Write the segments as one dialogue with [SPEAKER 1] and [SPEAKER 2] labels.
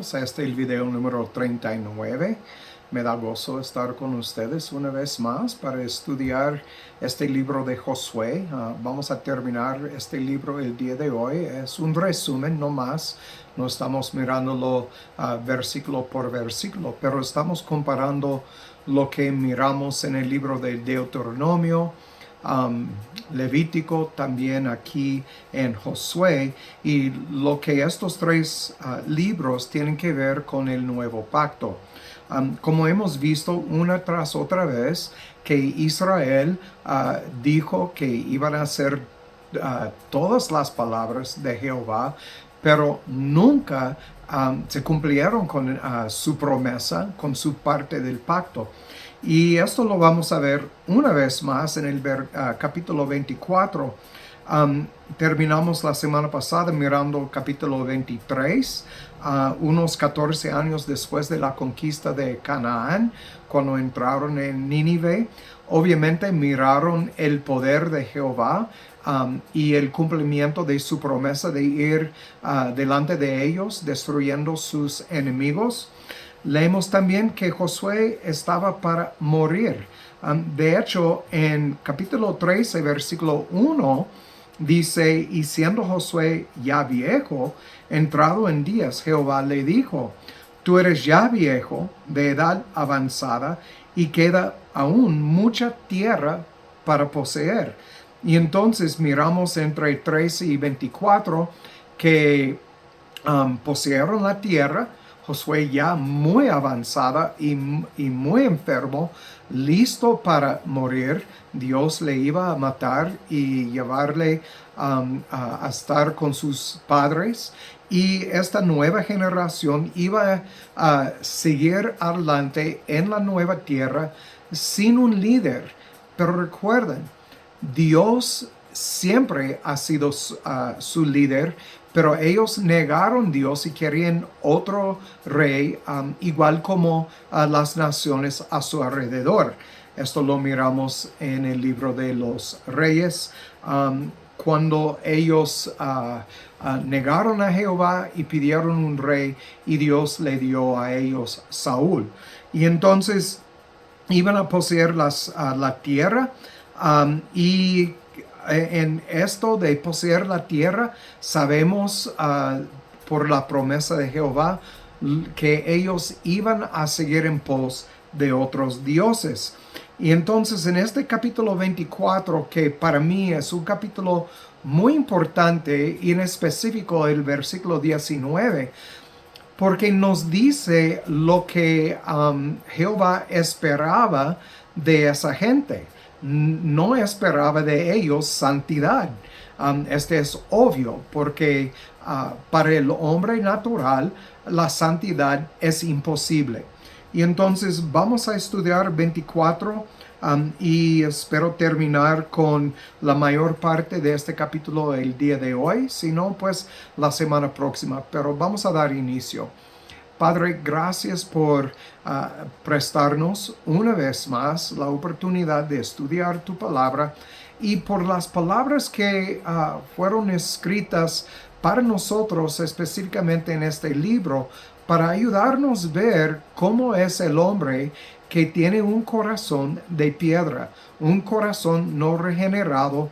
[SPEAKER 1] bienvenidos a este el video número 39. Me da gozo estar con ustedes una vez más para estudiar este libro de Josué. Vamos a terminar este libro el día de hoy. Es un resumen, no más. No estamos mirándolo versículo por versículo, pero estamos comparando lo que miramos en el libro de Deuteronomio, Levítico, también aquí en Josué, y lo que estos tres libros tienen que ver con el nuevo pacto. Como hemos visto una tras otra vez, que Israel dijo que iban a hacer todas las palabras de Jehová, pero nunca se cumplieron con su promesa, con su parte del pacto. Y esto lo vamos a ver una vez más en el capítulo 24. Terminamos la semana pasada mirando capítulo 23, unos 14 años después de la conquista de Canaán, cuando entraron en Nínive. Obviamente miraron el poder de Jehová y el cumplimiento de su promesa de ir delante de ellos, destruyendo sus enemigos. Leemos también que Josué estaba para morir. De hecho, en capítulo 13, versículo 1, dice, y siendo Josué ya viejo, entrado en días, Jehová le dijo, tú eres ya viejo, de edad avanzada, y queda aún mucha tierra para poseer. Y entonces miramos entre 13 y 24 que poseyeron la tierra. Josué ya muy avanzada y muy enfermo, listo para morir. Dios le iba a matar y llevarle a estar con sus padres. Y esta nueva generación iba a seguir adelante en la nueva tierra sin un líder. Pero recuerden, Dios siempre ha sido su líder, pero ellos negaron a Dios y querían otro rey, igual como las naciones a su alrededor. Esto lo miramos en el libro de los Reyes, cuando ellos negaron a Jehová y pidieron un rey, y Dios le dio a ellos Saúl. Y entonces iban a poseer la tierra, y en esto de poseer la tierra, sabemos por la promesa de Jehová que ellos iban a seguir en pos de otros dioses. Y entonces en este capítulo 24, que para mí es un capítulo muy importante, y en específico el versículo 19, porque nos dice lo que Jehová esperaba de esa gente. No esperaba de ellos santidad. Este es obvio, porque para el hombre natural la santidad es imposible. Y entonces vamos a estudiar 24 y espero terminar con la mayor parte de este capítulo el día de hoy, si no, pues la semana próxima. Pero vamos a dar inicio. Padre, gracias por prestarnos una vez más la oportunidad de estudiar tu palabra, y por las palabras que fueron escritas para nosotros específicamente en este libro, para ayudarnos a ver cómo es el hombre que tiene un corazón de piedra, un corazón no regenerado,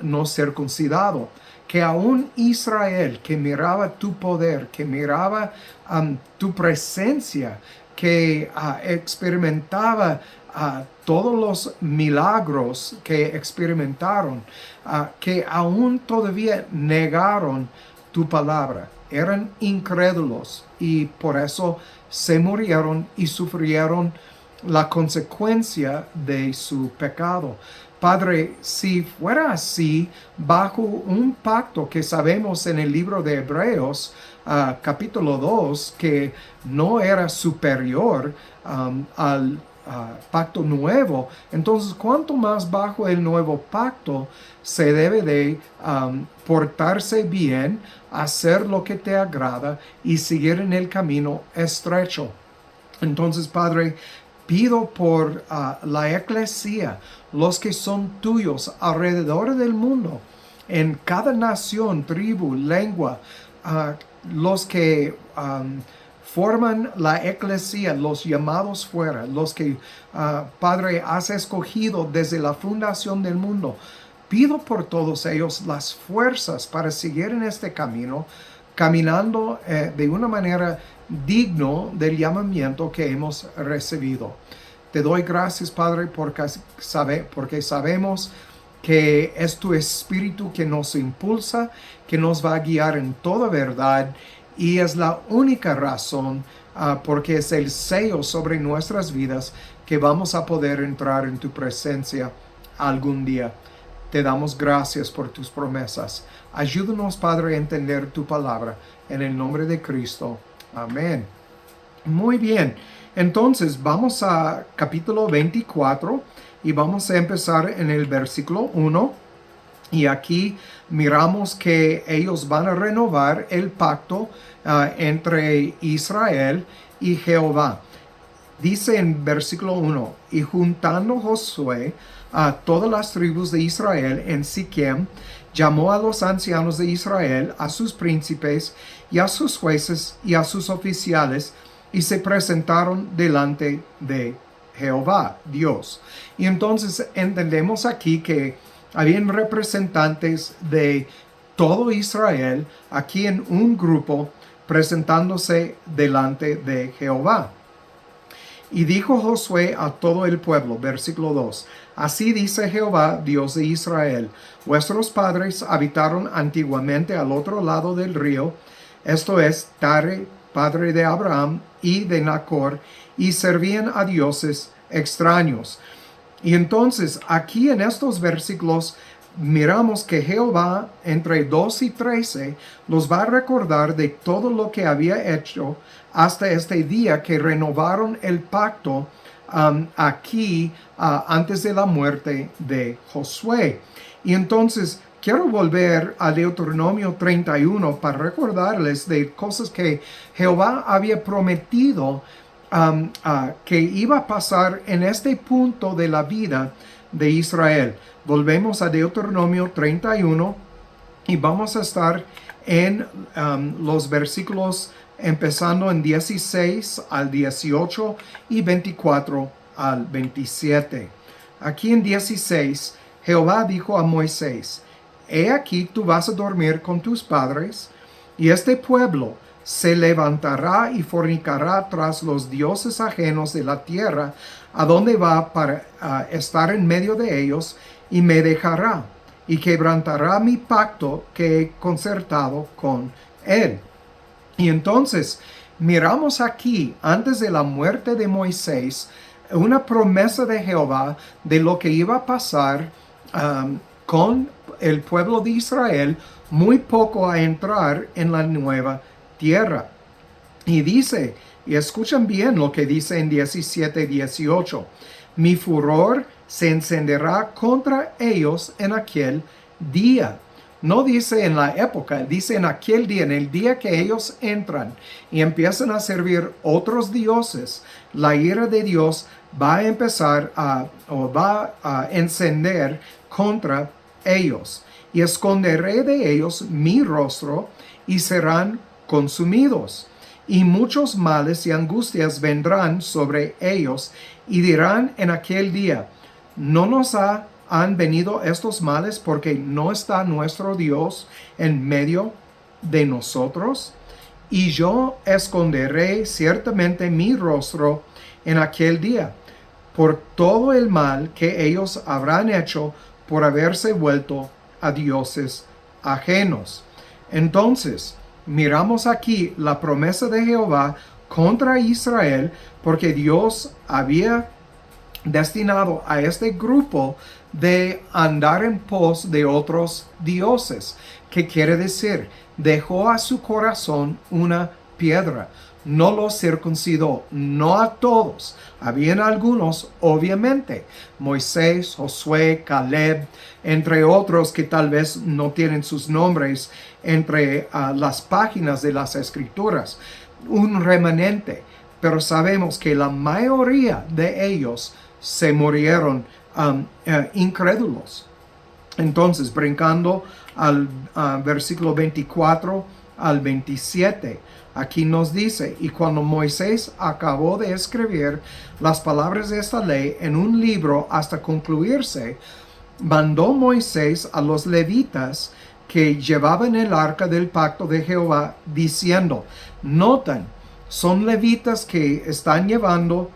[SPEAKER 1] no circuncidado. Que aún Israel, que miraba tu poder, que miraba tu presencia, que experimentaba todos los milagros que experimentaron, que aún todavía negaron tu palabra. Eran incrédulos y por eso se murieron y sufrieron la consecuencia de su pecado. Padre, si fuera así, bajo un pacto que sabemos en el libro de Hebreos, capítulo 2, que no era superior al pacto nuevo, entonces, ¿cuánto más bajo el nuevo pacto se debe de portarse bien, hacer lo que te agrada y seguir en el camino estrecho? Entonces, Padre, pido por la eclesia, los que son tuyos alrededor del mundo, en cada nación, tribu, lengua, los que forman la eclesia, los llamados fuera, los que Padre has escogido desde la fundación del mundo. Pido por todos ellos las fuerzas para seguir en este camino, caminando de una manera digno del llamamiento que hemos recibido. Te doy gracias, Padre, porque sabemos que es tu Espíritu que nos impulsa, que nos va a guiar en toda verdad, y es la única razón, porque es el sello sobre nuestras vidas, que vamos a poder entrar en tu presencia algún día. Te damos gracias por tus promesas. Ayúdanos, Padre, a entender tu palabra. En el nombre de Cristo. Amén. Muy bien. Entonces, vamos a capítulo 24 y vamos a empezar en el versículo 1. Y aquí miramos que ellos van a renovar el pacto entre Israel y Jehová. Dice en versículo 1, y juntando Josué a todas las tribus de Israel en Siquem, llamó a los ancianos de Israel, a sus príncipes y a sus jueces y a sus oficiales, y se presentaron delante de Jehová, Dios. Y entonces entendemos aquí que habían representantes de todo Israel aquí en un grupo presentándose delante de Jehová. Y dijo Josué a todo el pueblo, versículo 2, así dice Jehová, Dios de Israel, vuestros padres habitaron antiguamente al otro lado del río, esto es, Tare, padre de Abraham y de Nacor, y servían a dioses extraños. Y entonces aquí en estos versículos miramos que Jehová entre 2 y 13 los va a recordar de todo lo que había hecho hasta este día que renovaron el pacto aquí antes de la muerte de Josué. Y entonces quiero volver a Deuteronomio 31 para recordarles de cosas que Jehová había prometido que iba a pasar en este punto de la vida de Israel. Volvemos a Deuteronomio 31 y vamos a estar en los versículos empezando en 16 al 18 y 24 al 27. Aquí en 16, Jehová dijo a Moisés, he aquí tú vas a dormir con tus padres, y este pueblo se levantará y fornicará tras los dioses ajenos de la tierra, a donde va para estar en medio de ellos, y me dejará, y quebrantará mi pacto que he concertado con él. Y entonces miramos aquí, antes de la muerte de Moisés, una promesa de Jehová de lo que iba a pasar con el pueblo de Israel, muy poco a entrar en la nueva tierra. Y dice, y escuchen bien lo que dice en 17-18, mi furor se encenderá contra ellos en aquel día. No dice en la época, dice en aquel día, en el día que ellos entran y empiezan a servir otros dioses, la ira de Dios va a empezar va a encender contra ellos. Y esconderé de ellos mi rostro y serán consumidos. Y muchos males y angustias vendrán sobre ellos y dirán en aquel día, ¿no nos han venido estos males porque no está nuestro Dios en medio de nosotros? Y yo esconderé ciertamente mi rostro en aquel día por todo el mal que ellos habrán hecho por haberse vuelto a dioses ajenos. Entonces, miramos aquí la promesa de Jehová contra Israel, porque Dios había destinado a este grupo de andar en pos de otros dioses. ¿Qué quiere decir? Dejó a su corazón una piedra. No los circuncidó, no a todos. Habían algunos, obviamente, Moisés, Josué, Caleb, entre otros que tal vez no tienen sus nombres entre las páginas de las Escrituras. Un remanente, pero sabemos que la mayoría de ellos se murieron incrédulos. Entonces, brincando al versículo 24 al 27, Aquí nos dice, y cuando Moisés acabó de escribir las palabras de esta ley en un libro hasta concluirse, mandó Moisés a los levitas que llevaban el arca del pacto de Jehová, diciendo, notan, son levitas que están llevando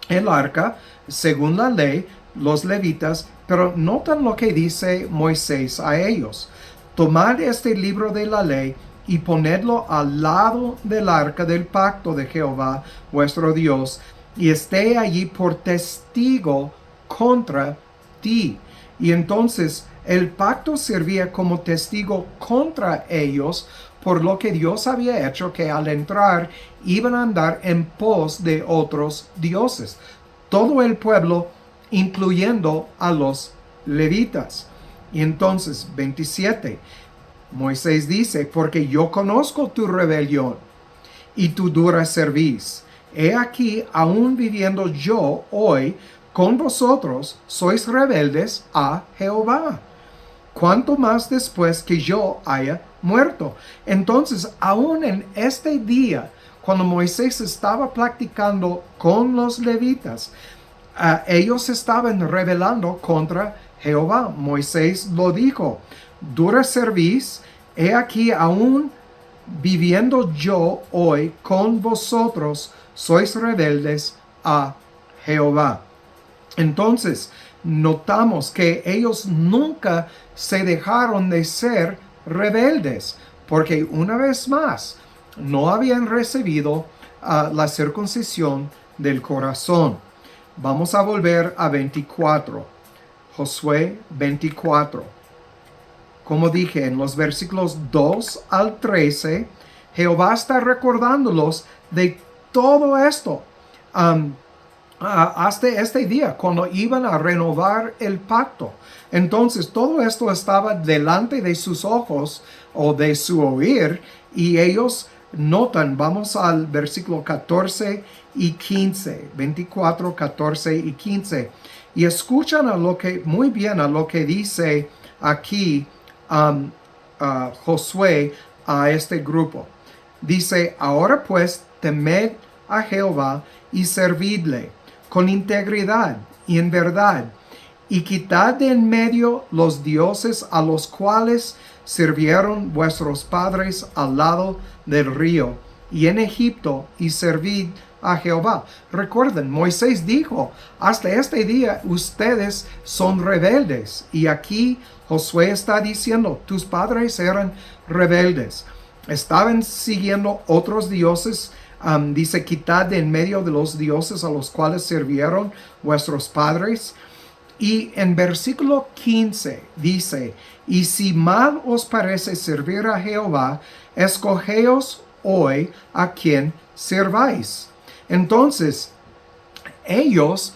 [SPEAKER 1] el arca, según la ley, los levitas, pero notan lo que dice Moisés a ellos. Tomad este libro de la ley y ponedlo al lado del arca del pacto de Jehová, vuestro Dios, y esté allí por testigo contra ti. Y entonces el pacto servía como testigo contra ellos por lo que Dios había hecho, que al entrar iban a andar en pos de otros dioses. Todo el pueblo, incluyendo a los levitas. Y entonces, 27, Moisés dice, porque yo conozco tu rebelión y tu dura cerviz. He aquí, aún viviendo yo hoy con vosotros, sois rebeldes a Jehová. Cuanto más después que yo haya muerto. Entonces, aún en este día, cuando Moisés estaba practicando con los levitas, ellos estaban rebelando contra Jehová. Moisés lo dijo, dura cerviz, he aquí aún viviendo yo hoy con vosotros, sois rebeldes a Jehová. Entonces, notamos que ellos nunca se dejaron de ser rebeldes, porque una vez más, no habían recibido la circuncisión del corazón. Vamos a volver a 24. Josué 24. Como dije en los versículos 2 al 13, Jehová está recordándolos de todo esto. Hasta este día, cuando iban a renovar el pacto. Entonces, todo esto estaba delante de sus ojos o de su oír, y ellos notan, vamos al versículo 14 y 15, 24, 14 y 15, y escuchan muy bien a lo que dice aquí Josué a este grupo. Dice, ahora pues temed a Jehová y servidle con integridad y en verdad, y quitad de en medio los dioses a los cuales sirvieron vuestros padres al lado del río y en Egipto, y servid a Jehová. Recuerden, Moisés dijo, hasta este día ustedes son rebeldes, y aquí Josué está diciendo, tus padres eran rebeldes, estaban siguiendo otros dioses. Dice, quitad de en medio de los dioses a los cuales sirvieron vuestros padres. Y en versículo 15 dice, y si mal os parece servir a Jehová, escogeos hoy a quien serváis. Entonces, ellos,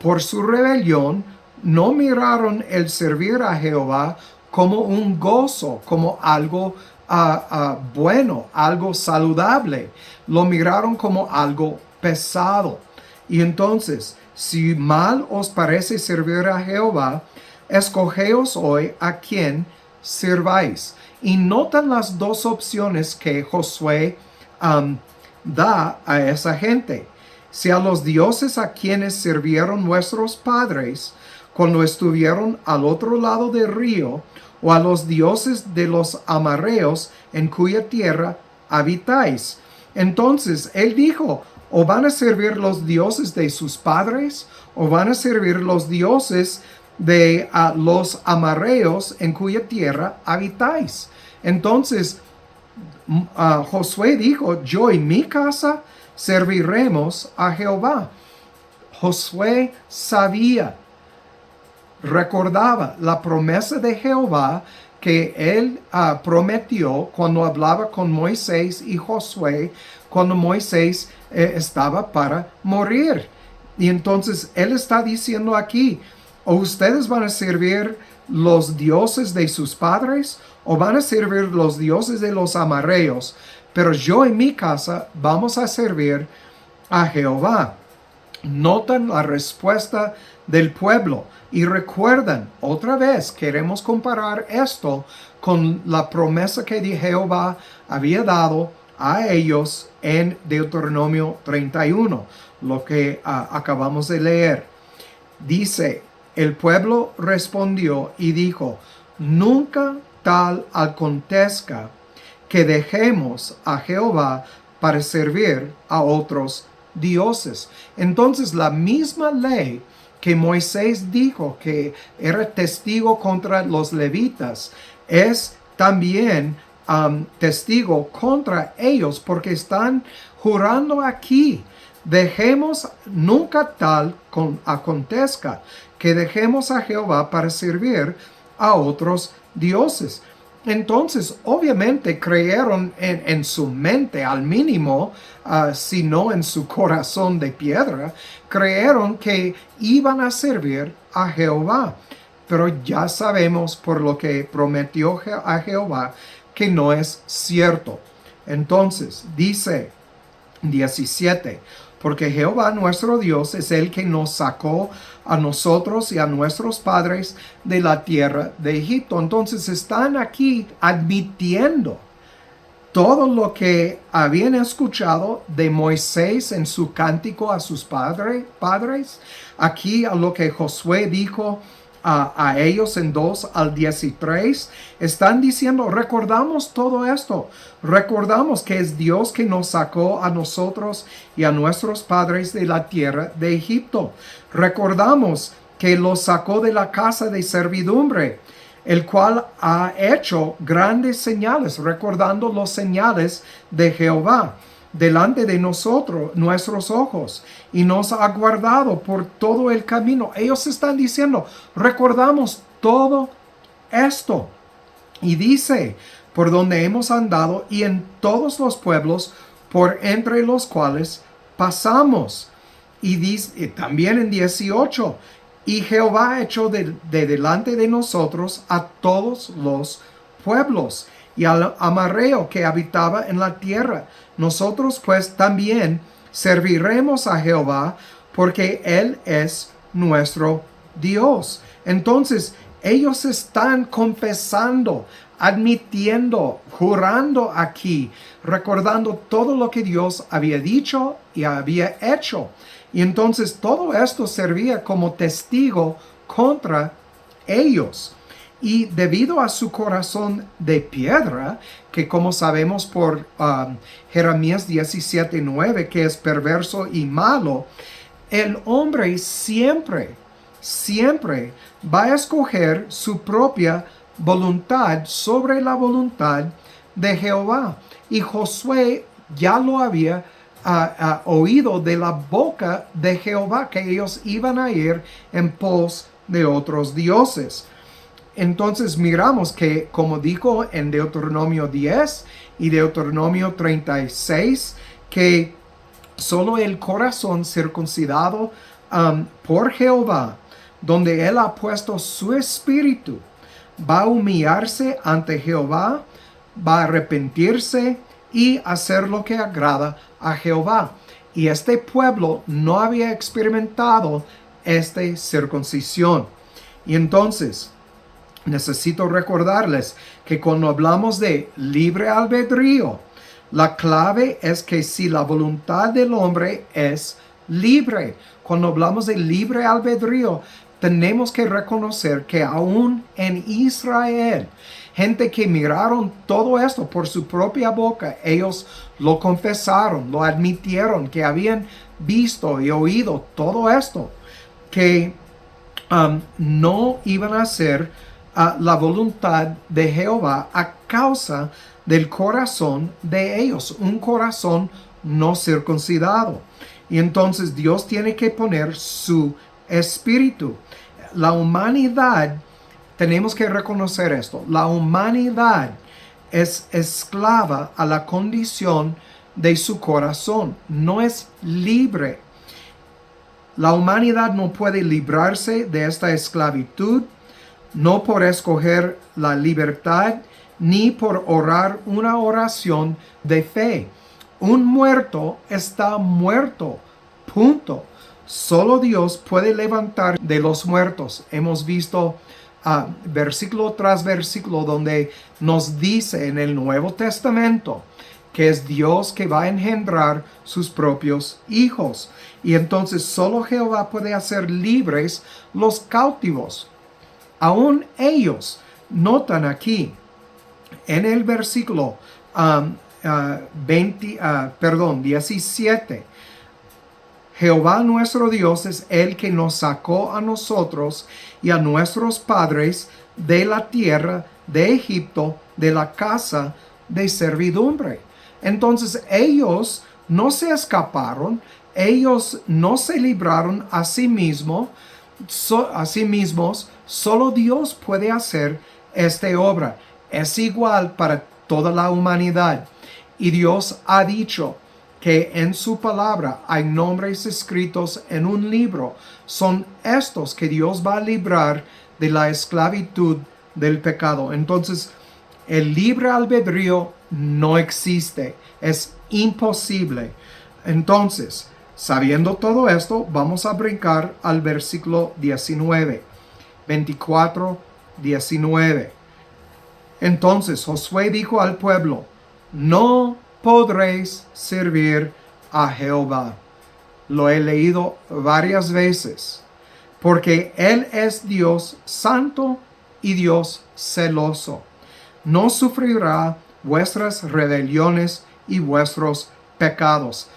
[SPEAKER 1] por su rebelión, no miraron el servir a Jehová como un gozo, como algo bueno, algo saludable. Lo miraron como algo pesado. Y entonces, si mal os parece servir a Jehová, escogeos hoy a quien sirváis. Y notan las dos opciones que Josué da a esa gente. Si a los dioses a quienes sirvieron vuestros padres cuando estuvieron al otro lado del río, o a los dioses de los amarreos en cuya tierra habitáis. Entonces él dijo, o van a servir los dioses de sus padres, o van a servir los dioses de los amarreos en cuya tierra habitáis. Entonces Josué dijo, yo y mi casa serviremos a Jehová. Josué sabía, recordaba la promesa de Jehová que él prometió cuando hablaba con Moisés y Josué, cuando Moisés estaba para morir. Y entonces él está diciendo aquí, o ustedes van a servir los dioses de sus padres, o van a servir los dioses de los amarreos, pero yo en mi casa vamos a servir a Jehová. Notan la respuesta del pueblo y recuerdan, otra vez queremos comparar esto con la promesa que Jehová había dado a ellos en Deuteronomio 31, lo que acabamos de leer. Dice, el pueblo respondió y dijo, nunca tal acontezca que dejemos a Jehová para servir a otros dioses. Entonces la misma ley que Moisés dijo que era testigo contra los levitas es también testigo contra ellos, porque están jurando aquí. Dejemos nunca tal acontezca que dejemos a Jehová para servir a otros dioses. Entonces, obviamente creyeron en su mente al mínimo, si no en su corazón de piedra, creyeron que iban a servir a Jehová. Pero ya sabemos por lo que prometió a Jehová que no es cierto. Entonces, dice 17, porque Jehová nuestro Dios es el que nos sacó a nosotros y a nuestros padres de la tierra de Egipto. Entonces están aquí admitiendo todo lo que habían escuchado de Moisés en su cántico a sus padres. Aquí a lo que Josué dijo a ellos en 2 al 13, están diciendo, recordamos todo esto, recordamos que es Dios que nos sacó a nosotros y a nuestros padres de la tierra de Egipto, recordamos que los sacó de la casa de servidumbre, el cual ha hecho grandes señales, recordando los señales de Jehová delante de nosotros, nuestros ojos, y nos ha guardado por todo el camino. Ellos están diciendo, recordamos todo esto. Y dice, por donde hemos andado y en todos los pueblos por entre los cuales pasamos. Y dice también en 18, y Jehová ha hecho de delante de nosotros a todos los pueblos y al amarreo que habitaba en la tierra. Nosotros pues también serviremos a Jehová, porque Él es nuestro Dios. Entonces ellos están confesando, admitiendo, jurando aquí, recordando todo lo que Dios había dicho y había hecho. Y entonces todo esto servía como testigo contra ellos. Y debido a su corazón de piedra, que como sabemos por Jeremías 17:9, que es perverso y malo, el hombre siempre va a escoger su propia voluntad sobre la voluntad de Jehová. Y Josué ya lo había oído de la boca de Jehová, que ellos iban a ir en pos de otros dioses. Entonces miramos que, como dijo en Deuteronomio 10 y Deuteronomio 36, que solo el corazón circuncidado por Jehová, donde Él ha puesto su espíritu, va a humillarse ante Jehová, va a arrepentirse y hacer lo que agrada a Jehová. Y este pueblo no había experimentado esta circuncisión. Y entonces necesito recordarles que cuando hablamos de libre albedrío, la clave es que si la voluntad del hombre es libre, cuando hablamos de libre albedrío, tenemos que reconocer que aún en Israel, gente que miraron todo esto por su propia boca, ellos lo confesaron, lo admitieron, que habían visto y oído todo esto, que no iban a hacer la voluntad de Jehová a causa del corazón de ellos, un corazón no circuncidado. Y entonces Dios tiene que poner su espíritu. La humanidad, tenemos que reconocer esto, la humanidad es esclava a la condición de su corazón, no es libre. La humanidad no puede librarse de esta esclavitud, no por escoger la libertad, ni por orar una oración de fe. Un muerto está muerto, punto. Solo Dios puede levantar de los muertos. Hemos visto versículo tras versículo donde nos dice en el Nuevo Testamento que es Dios que va a engendrar sus propios hijos. Y entonces solo Jehová puede hacer libres los cautivos. Aún ellos notan aquí en el versículo 17. Jehová nuestro Dios es el que nos sacó a nosotros y a nuestros padres de la tierra de Egipto, de la casa de servidumbre. Entonces ellos no se escaparon, ellos no se libraron a sí mismos, solo Dios puede hacer esta obra. Es igual para toda la humanidad. Y Dios ha dicho que en su palabra hay nombres escritos en un libro. Son estos que Dios va a librar de la esclavitud del pecado. Entonces, el libre albedrío no existe. Es imposible. Entonces, sabiendo todo esto, vamos a brincar al versículo 19. 24, 19. Entonces Josué dijo al pueblo: no podréis servir a Jehová. Lo he leído varias veces. Porque Él es Dios santo y Dios celoso. No sufrirá vuestras rebeliones y vuestros pecados.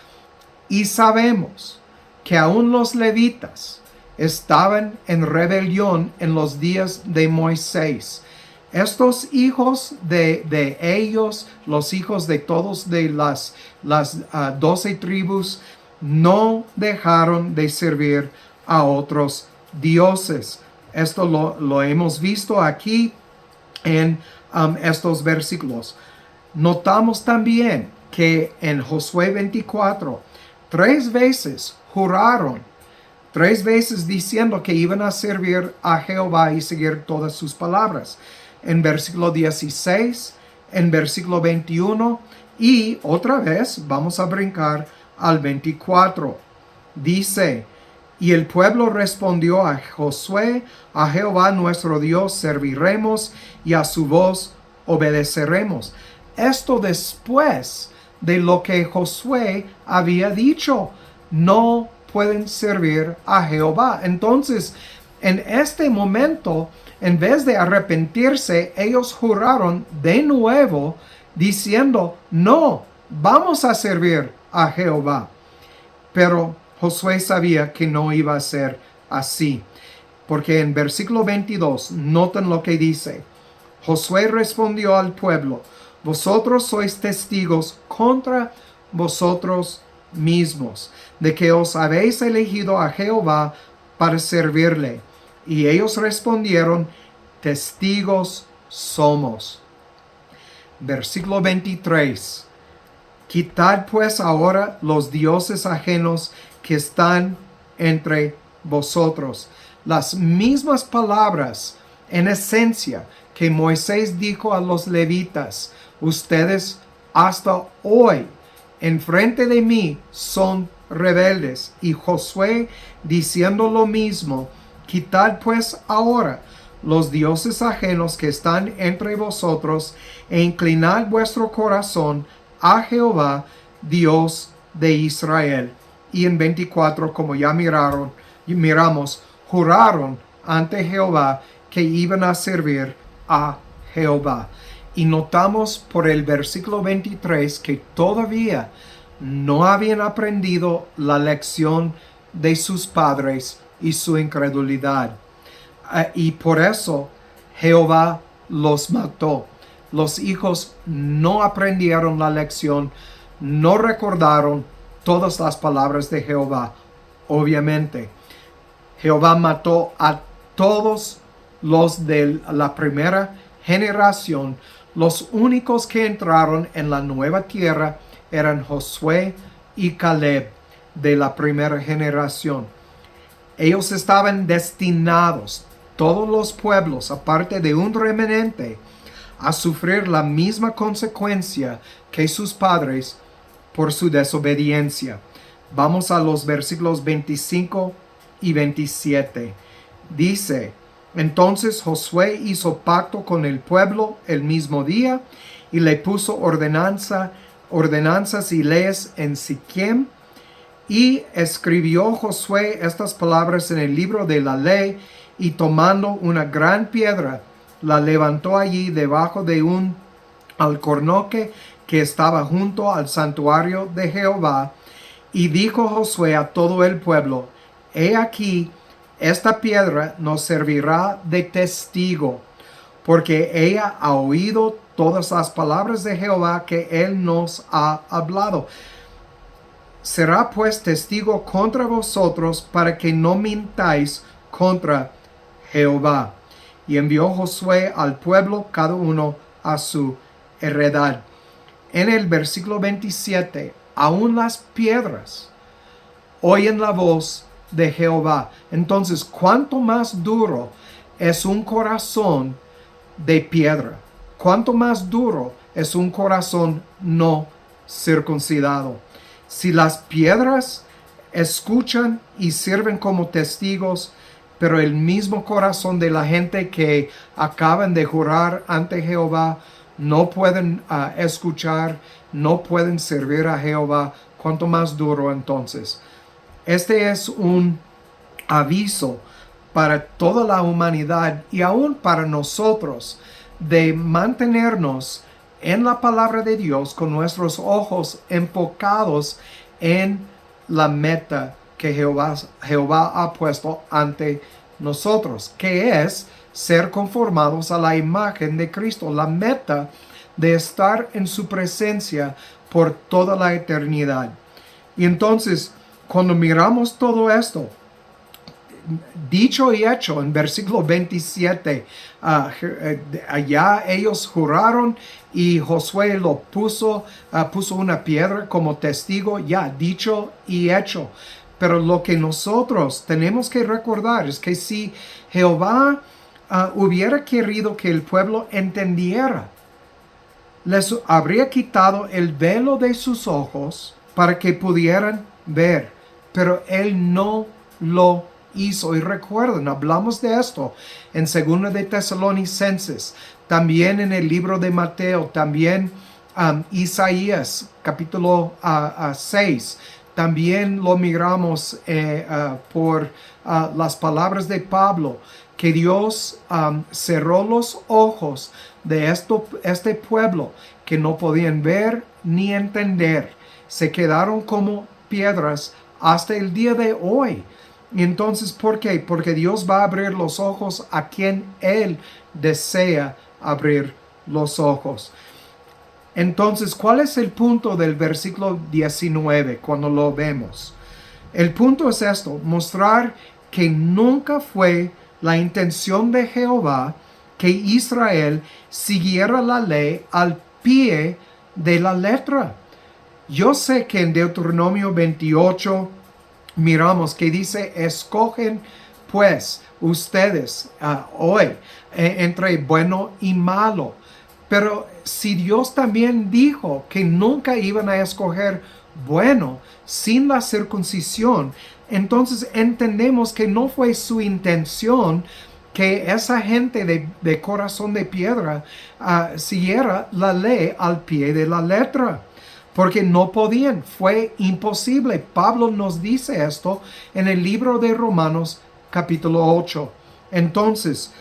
[SPEAKER 1] Y sabemos que aún los levitas estaban en rebelión en los días de Moisés. Estos hijos de ellos, los hijos de todos de las 12 tribus, no dejaron de servir a otros dioses. Esto lo hemos visto aquí en estos versículos. Notamos también que en Josué 24, 3 veces juraron, 3 veces diciendo que iban a servir a Jehová y seguir todas sus palabras. En versículo 16, en versículo 21 y otra vez vamos a brincar al 24. Dice: y el pueblo respondió a Josué: a Jehová nuestro Dios serviremos y a su voz obedeceremos. Esto después de lo que Josué había dicho: no pueden servir a Jehová. Entonces, en este momento, en vez de arrepentirse, ellos juraron de nuevo diciendo: no, vamos a servir a Jehová. Pero Josué sabía que no iba a ser así, porque en versículo 22, noten lo que dice: Josué respondió al pueblo: vosotros sois testigos contra vosotros mismos, de que os habéis elegido a Jehová para servirle. Y ellos respondieron: testigos somos. Versículo 23. Quitad pues ahora los dioses ajenos que están entre vosotros. Las mismas palabras en esencia que Moisés dijo a los levitas: ustedes hasta hoy enfrente de mí son rebeldes. Y Josué diciendo lo mismo: quitad pues ahora los dioses ajenos que están entre vosotros e inclinad vuestro corazón a Jehová, Dios de Israel. Y en 24, como ya miramos, juraron ante Jehová que iban a servir a Jehová. Y notamos por el versículo 23 que todavía no habían aprendido la lección de sus padres y su incredulidad. Y por eso Jehová los mató. Los hijos no aprendieron la lección, no recordaron todas las palabras de Jehová. Obviamente, Jehová mató a todos los de la primera generación. Los únicos que entraron en la nueva tierra eran Josué y Caleb de la primera generación. Ellos estaban destinados, todos los pueblos, aparte de un remanente, a sufrir la misma consecuencia que sus padres por su desobediencia. Vamos a los versículos 25 y 27. Dice: entonces Josué hizo pacto con el pueblo el mismo día y le puso ordenanza ordenanzas y leyes en Siquem. Y escribió Josué estas palabras en el libro de la ley, y tomando una gran piedra, la levantó allí debajo de un alcornoque que estaba junto al santuario de Jehová. Y dijo Josué a todo el pueblo: He aquí, esta piedra nos servirá de testigo, porque ella ha oído todas las palabras de Jehová que él nos ha hablado. Será pues testigo contra vosotros, para que no mintáis contra Jehová. Y envió Josué al pueblo, cada uno a su heredad. En el versículo 27, aún las piedras oyen la voz de Jehová. Entonces, ¿cuánto más duro es un corazón de piedra? ¿Cuánto más duro es un corazón no circuncidado? Si las piedras escuchan y sirven como testigos, pero el mismo corazón de la gente que acaban de jurar ante Jehová no pueden escuchar, no pueden servir a Jehová, ¿cuánto más duro entonces? Este es un aviso para toda la humanidad y aún para nosotros, de mantenernos en la palabra de Dios con nuestros ojos enfocados en la meta que Jehová ha puesto ante nosotros, que es ser conformados a la imagen de Cristo, la meta de estar en su presencia por toda la eternidad. Y entonces, cuando miramos todo esto, dicho y hecho, en versículo 27, allá ellos juraron y Josué lo puso una piedra como testigo, ya dicho y hecho. Pero lo que nosotros tenemos que recordar es que si Jehová hubiera querido que el pueblo entendiera, les habría quitado el velo de sus ojos para que pudieran ver, pero él no lo hizo. Y recuerden, hablamos de esto en 2 de Tesalonicenses, también en el libro de Mateo, también Isaías capítulo 6, también lo miramos por las palabras de Pablo, que Dios cerró los ojos de este pueblo, que no podían ver ni entender. Se quedaron como piedras hasta el día de hoy. Y entonces, ¿por qué? Porque Dios va a abrir los ojos a quien Él desea abrir los ojos. Entonces, ¿cuál es el punto del versículo 19 cuando lo vemos? El punto es esto: mostrar que nunca fue la intención de Jehová que Israel siguiera la ley al pie de la letra. Yo sé que en Deuteronomio 28 miramos que dice: escogen pues ustedes hoy entre bueno y malo. Pero si Dios también dijo que nunca iban a escoger bueno sin la circuncisión, entonces entendemos que no fue su intención que esa gente de corazón de piedra siguiera la ley al pie de la letra, porque no podían, fue imposible. Pablo nos dice esto en el libro de Romanos capítulo 8. Entonces,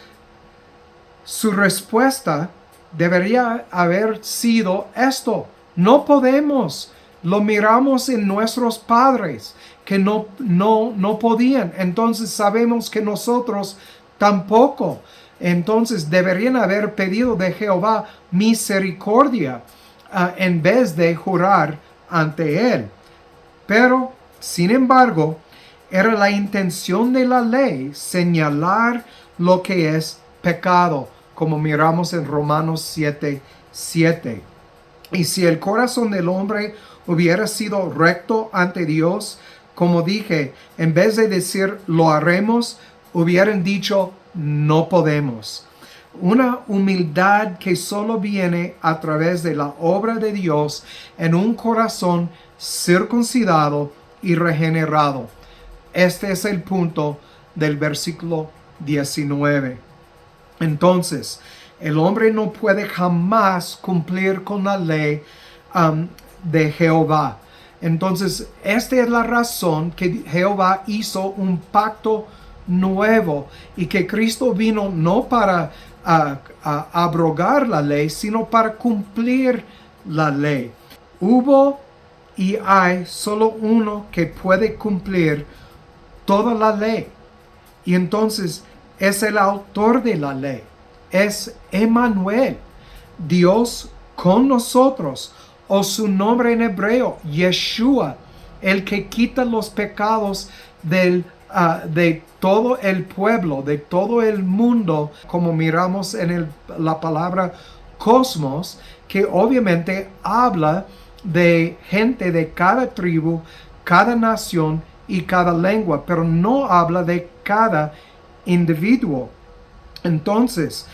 [SPEAKER 1] su respuesta debería haber sido esto: no podemos. Lo miramos en nuestros padres que no podían. Entonces sabemos que nosotros tampoco. Entonces deberían haber pedido de Jehová misericordia en vez de jurar ante Él. Pero, sin embargo, era la intención de la ley señalar lo que es pecado, como miramos en Romanos 7:7. Y si el corazón del hombre hubiera sido recto ante Dios, como dije, en vez de decir lo haremos, hubieran dicho no podemos. Una humildad que solo viene a través de la obra de Dios en un corazón circuncidado y regenerado. Este es el punto del versículo 19. Entonces, el hombre no puede jamás cumplir con la ley de Jehová. Entonces, esta es la razón que Jehová hizo un pacto nuevo y que Cristo vino no para abrogar la ley, sino para cumplir la ley. Hubo y hay solo uno que puede cumplir toda la ley. Y entonces es el autor de la ley. Es Emmanuel, Dios con nosotros, o su nombre en hebreo, Yeshua, el que quita los pecados de todo el pueblo, de todo el mundo, como miramos en la palabra cosmos, que obviamente habla de gente de cada tribu, cada nación y cada lengua, pero no habla de cada individuo. Entonces,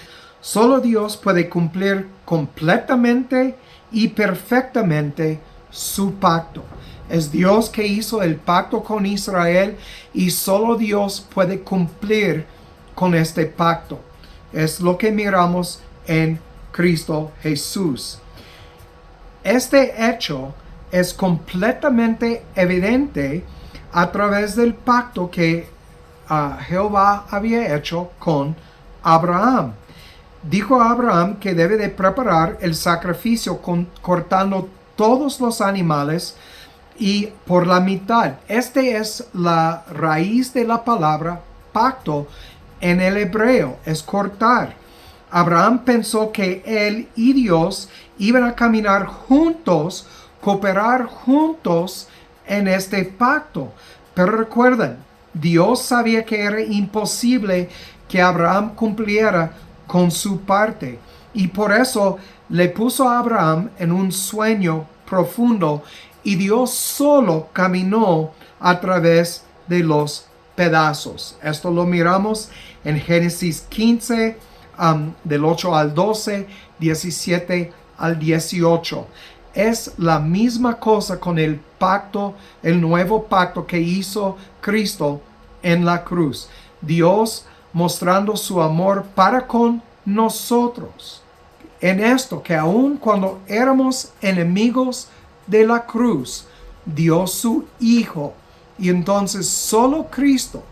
[SPEAKER 1] solo Dios puede cumplir completamente y perfectamente su pacto. Es Dios que hizo el pacto con Israel y solo Dios puede cumplir con este pacto. Es lo que miramos en Cristo Jesús. Este hecho es completamente evidente a través del pacto que Jehová había hecho con Abraham. Dijo a Abraham que debe de preparar el sacrificio cortando todos los animales y por la mitad. Esta es la raíz de la palabra pacto en el hebreo, es cortar. Abraham pensó que él y Dios iban a caminar juntos, cooperar juntos en este pacto. Pero recuerden, Dios sabía que era imposible que Abraham cumpliera con su parte. Y por eso le puso a Abraham en un sueño profundo y Dios solo caminó a través de los pedazos. Esto lo miramos en Génesis 15, del 8 al 12, 17 al 18. Es la misma cosa con el pacto, el nuevo pacto que hizo Cristo en la cruz. Dios mostrando su amor para con nosotros. En esto, que aun cuando éramos enemigos de la cruz, dio su Hijo. Y entonces solo Cristo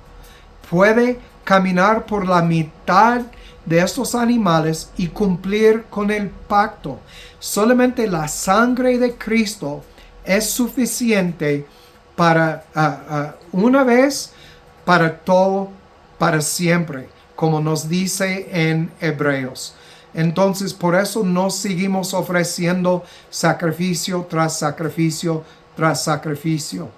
[SPEAKER 1] puede caminar por la mitad de estos animales y cumplir con el pacto. Solamente la sangre de Cristo es suficiente para una vez, para todo, para siempre, como nos dice en Hebreos. Entonces, por eso no seguimos ofreciendo sacrificio tras sacrificio tras sacrificio.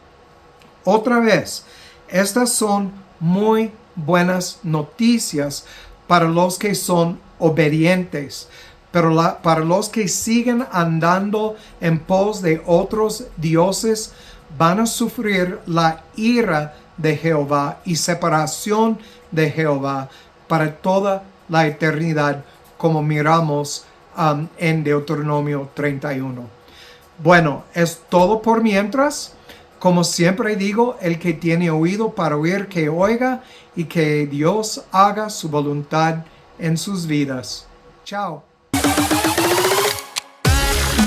[SPEAKER 1] Otra vez, estas son muy buenas noticias para los que son obedientes, pero para los que siguen andando en pos de otros dioses, van a sufrir la ira de Jehová y separación de Jehová para toda la eternidad, como miramos en Deuteronomio 31. Bueno, es todo por mientras. Como siempre digo, el que tiene oído para oír, que oiga, y que Dios haga su voluntad en sus vidas. Chao.